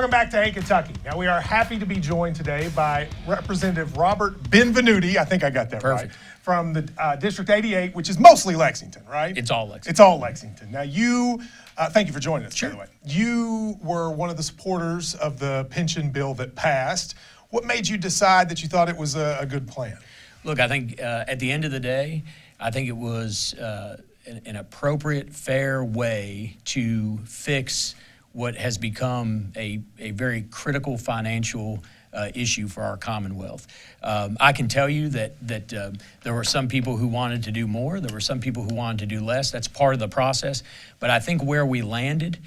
Welcome back to Hey Kentucky. Now, we are happy to be joined today by Representative Robert Benvenuti. I think I got that Perfect. right. From the District 88, which is mostly Lexington, right? It's all Lexington. It's all Lexington. Now, you, thank you for joining us, Sure. by the way. You were one of the supporters of the pension bill that passed. What made you decide that you thought it was a good plan? Look, I think at the end of the day, I think it was an appropriate, fair way to fix what has become a very critical financial issue for our Commonwealth. I can tell you that there were some people who wanted to do more. There were some people who wanted to do less. That's part of the process. But I think where we landed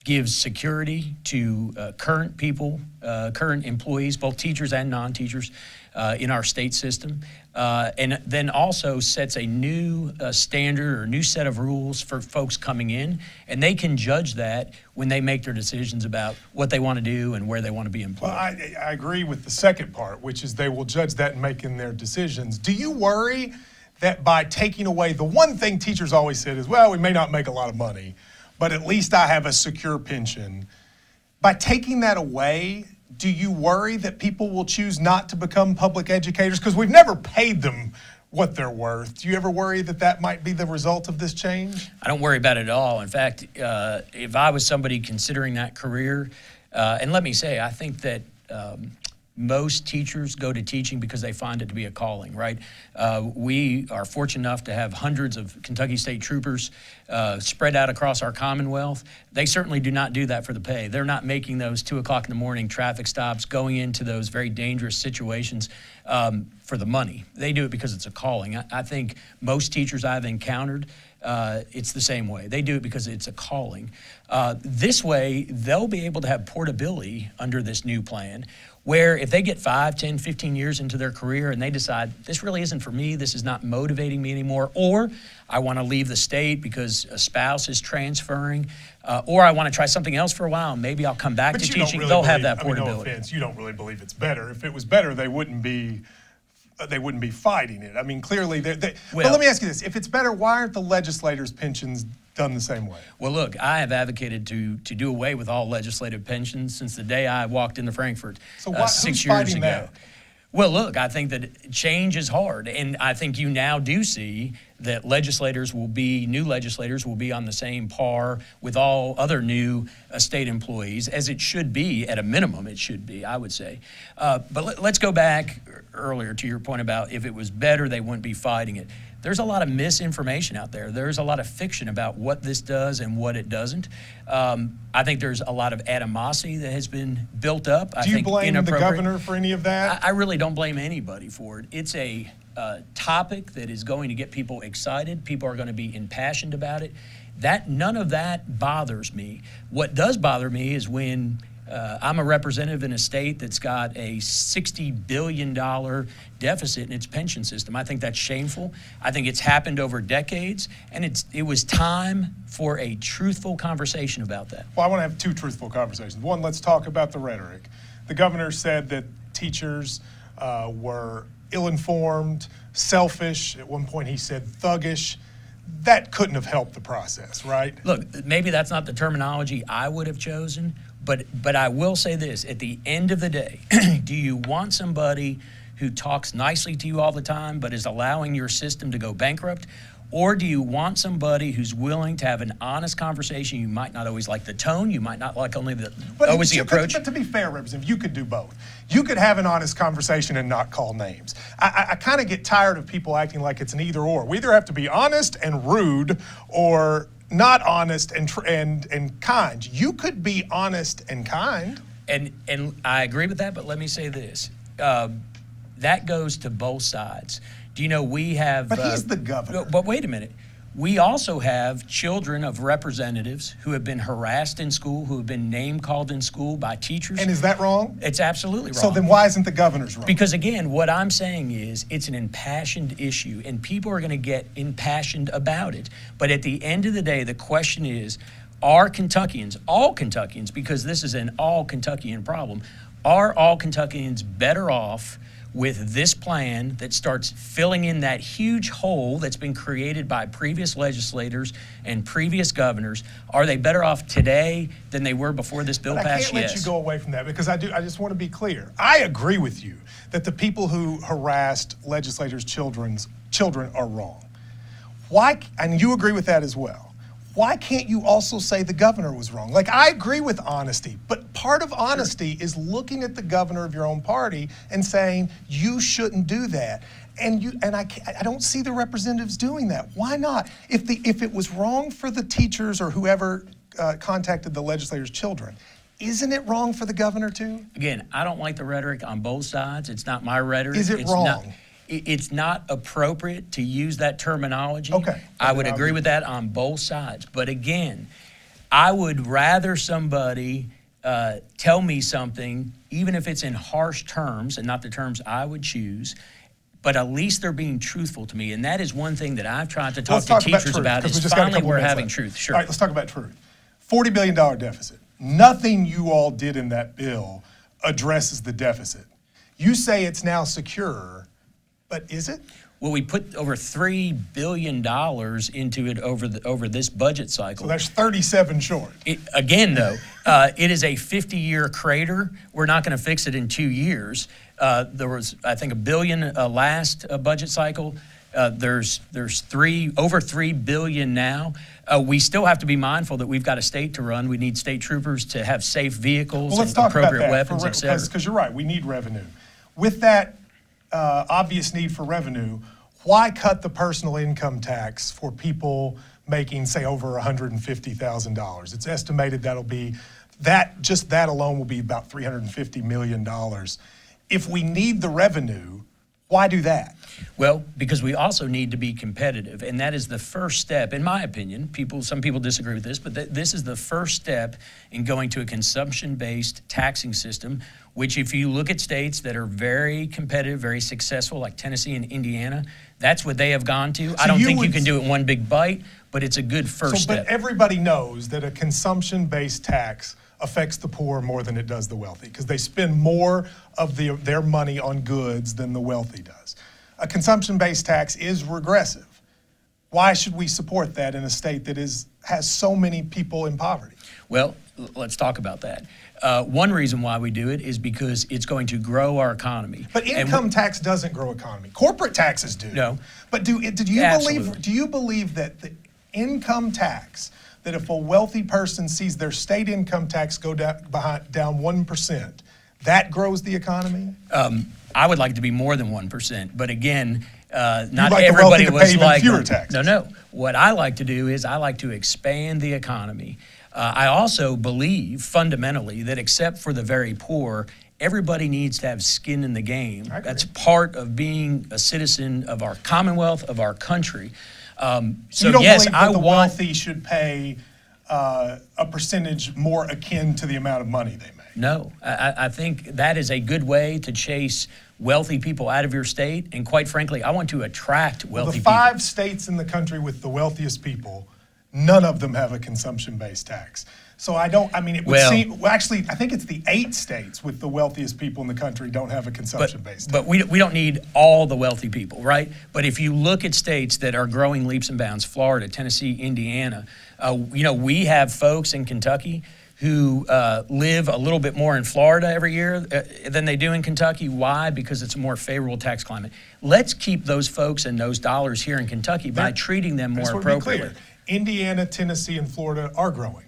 gives security to current people, current employees, both teachers and non-teachers in our state system, and then also sets a new standard or new set of rules for folks coming in, and they can judge that when they make their decisions about what they want to do and where they want to be employed. Well, I agree with the second part, which is they will judge that in making their decisions. Do you worry that by taking away the one thing teachers always said is, well, we may not make a lot of money, but at least I have a secure pension. By taking that away, do you worry that people will choose not to become public educators? Because we've never paid them what they're worth. Do you ever worry that that might be the result of this change? I don't worry about it at all. In fact, if I was somebody considering that career, and let me say, I think that most teachers go to teaching because they find it to be a calling, right? We are fortunate enough to have hundreds of Kentucky State Troopers spread out across our Commonwealth. They certainly do not do that for the pay. They're not making those 2 o'clock in the morning traffic stops, going into those very dangerous situations for the money. They do it because it's a calling. I think most teachers I've encountered, it's the same way. They do it because it's a calling. This way, they'll be able to have portability under this new plan, where if they get 5, 10, 15 years into their career and they decide, this really isn't for me, this is not motivating me anymore, or I want to leave the state because a spouse is transferring, or I want to try something else for a while, and maybe I'll come back to teaching, they'll have that portability. No offense, you don't really believe it's better. If it was better, they wouldn't be fighting it. I mean, clearly, but let me ask you this. If it's better, why aren't the legislators' pensions done the same way? Well, look, I have advocated to do away with all legislative pensions since the day I walked into Frankfort 6 years ago. That? Well, look, I think that change is hard, and I think you now do see that new legislators will be on the same par with all other new state employees, as it should be, at a minimum it should be, I would say. But let's go back earlier to your point about if it was better, they wouldn't be fighting it. There's a lot of misinformation out there. There's a lot of fiction about what this does and what it doesn't. I think there's a lot of animosity that has been built up. Do you blame the governor for any of that? I really don't blame anybody for it. It's a topic that is going to get people excited. People are going to be impassioned about it. None of that bothers me. What does bother me is when I'm a representative in a state that's got a $60 billion deficit in its pension system. I think that's shameful. I think it's happened over decades, and it was time for a truthful conversation about that. Well, I want to have 2 truthful conversations. One, let's talk about the rhetoric. The governor said that teachers were ill-informed, selfish. At one point he said thuggish. That couldn't have helped the process, right? Look, maybe that's not the terminology I would have chosen, but I will say this. At the end of the day, do you want somebody who talks nicely to you all the time but is allowing your system to go bankrupt? Or do you want somebody who's willing to have an honest conversation? You might not always like the tone. You might not like always the approach. But to be fair, Representative, you could do both. You could have an honest conversation and not call names. I kind of get tired of people acting like it's an either or. We either have to be honest and rude or not honest and kind. You could be honest and kind. And I agree with that, but let me say this. That goes to both sides. Do you know we have... But he's the governor. But wait a minute. We also have children of representatives who have been harassed in school, who have been name-called in school by teachers. And is that wrong? It's absolutely wrong. So then why isn't the governor's wrong? Because, again, what I'm saying is it's an impassioned issue, and people are going to get impassioned about it. But at the end of the day, the question is, are Kentuckians, all Kentuckians, because this is an all-Kentuckian problem, are all Kentuckians better off with this plan that starts filling in that huge hole that's been created by previous legislators and previous governors, are they better off today than they were before this bill passed? I can't let you go away from that because I just want to be clear. I agree with you that the people who harassed legislators' children are wrong. Why? And you agree with that as well. Why can't you also say the governor was wrong? Like, I agree with honesty, but part of honesty is looking at the governor of your own party and saying, you shouldn't do that. And I don't see the representatives doing that. Why not? If it was wrong for the teachers or whoever contacted the legislators' children, isn't it wrong for the governor too? Again, I don't like the rhetoric on both sides. It's not my rhetoric. Is it wrong? It's not appropriate to use that terminology. Okay. I would agree with that on both sides. But again, I would rather somebody tell me something, even if it's in harsh terms and not the terms I would choose, but at least they're being truthful to me. And that is one thing that I've tried to talk to teachers about is finally we're having truth. Sure. All right, let's talk about truth. $40 billion deficit. Nothing you all did in that bill addresses the deficit. You say it's now secure. But is it? Well, we put over $3 billion into it over this budget cycle. So that's 37 short. Again, though, it is a 50-year crater. We're not going to fix it in 2 years. There was, I think, $1 billion last budget cycle. There's over $3 billion now. We still have to be mindful that we've got a state to run. We need state troopers to have safe vehicles and appropriate weapons, et cetera. Because you're right, we need revenue. With that obvious need for revenue, why cut the personal income tax for people making, say, over $150,000? It's estimated just that alone will be about $350 million. If we need the revenue, why do that? Well, because we also need to be competitive, and that is the first step, in my opinion. Some people disagree with this, but this is the first step in going to a consumption-based taxing system, which if you look at states that are very competitive, very successful, like Tennessee and Indiana, that's what they have gone to. I don't think you can do it in one big bite, but it's a good first step. But everybody knows that a consumption-based tax affects the poor more than it does the wealthy because they spend more of their money on goods than the wealthy does. A consumption-based tax is regressive. Why should we support that in a state that has so many people in poverty? Well, let's talk about that. One reason why we do it is because it's going to grow our economy. But income tax doesn't grow economy. Corporate taxes do. No. But do you believe that the income tax, that if a wealthy person sees their state income tax go down 1%, that grows the economy? I would like it to be more than 1%, but again, not everybody was like fewer taxes. No. What I like to do is I like to expand the economy. I also believe fundamentally that except for the very poor, everybody needs to have skin in the game. That's part of being a citizen of our Commonwealth, of our country. So you don't believe that the wealthy should pay a percentage more akin to the amount of money they make? No, I think that is a good way to chase wealthy people out of your state. And quite frankly, I want to attract wealthy people. The 5 states in the country with the wealthiest people, none of them have a consumption-based tax. So it would seem, actually, I think it's the 8 states with the wealthiest people in the country don't have a consumption-based tax. But we don't need all the wealthy people, right? But if you look at states that are growing leaps and bounds, Florida, Tennessee, Indiana, we have folks in Kentucky who live a little bit more in Florida every year than they do in Kentucky. Why? Because it's a more favorable tax climate. Let's keep those folks and those dollars here in Kentucky by treating them more appropriately. Indiana, Tennessee, and Florida are growing,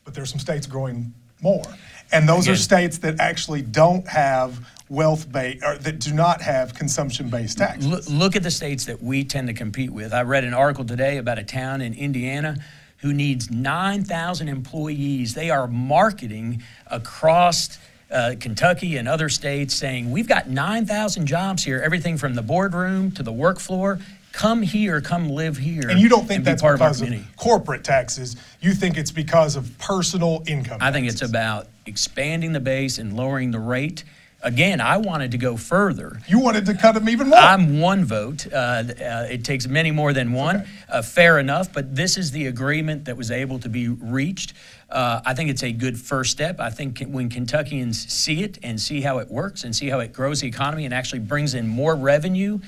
but there's some states growing more. And those are states that actually don't have wealth-based, or that do not have consumption-based taxes. Look at the states that we tend to compete with. I read an article today about a town in Indiana who needs 9,000 employees. They are marketing across Kentucky and other states saying, we've got 9,000 jobs here, everything from the boardroom to the work floor. Come here, come live here. And you don't think that's because of corporate taxes. You think it's because of personal income taxes. I think it's about expanding the base and lowering the rate. Again, I wanted to go further. You wanted to cut them even more. I'm one vote. It takes many more than one. Okay. Fair enough, but this is the agreement that was able to be reached. I think it's a good first step. I think when Kentuckians see it and see how it works and see how it grows the economy and actually brings in more revenue,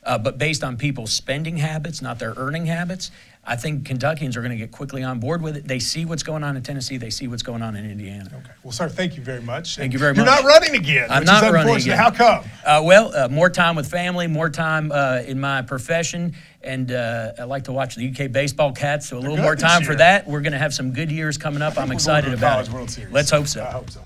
but based on people's spending habits, not their earning habits, I think Kentuckians are going to get quickly on board with it. They see what's going on in Tennessee. They see what's going on in Indiana. Okay. Well, sir, thank you very much. Thank you very much. You're not running again, I'm which not is running unfortunate. again. How come? Well, more time with family, more time in my profession, and I like to watch the UK baseball Cats, so a little more time for that. We're going to have some good years coming up. I'm excited about it. World Series. Let's hope so. I hope so.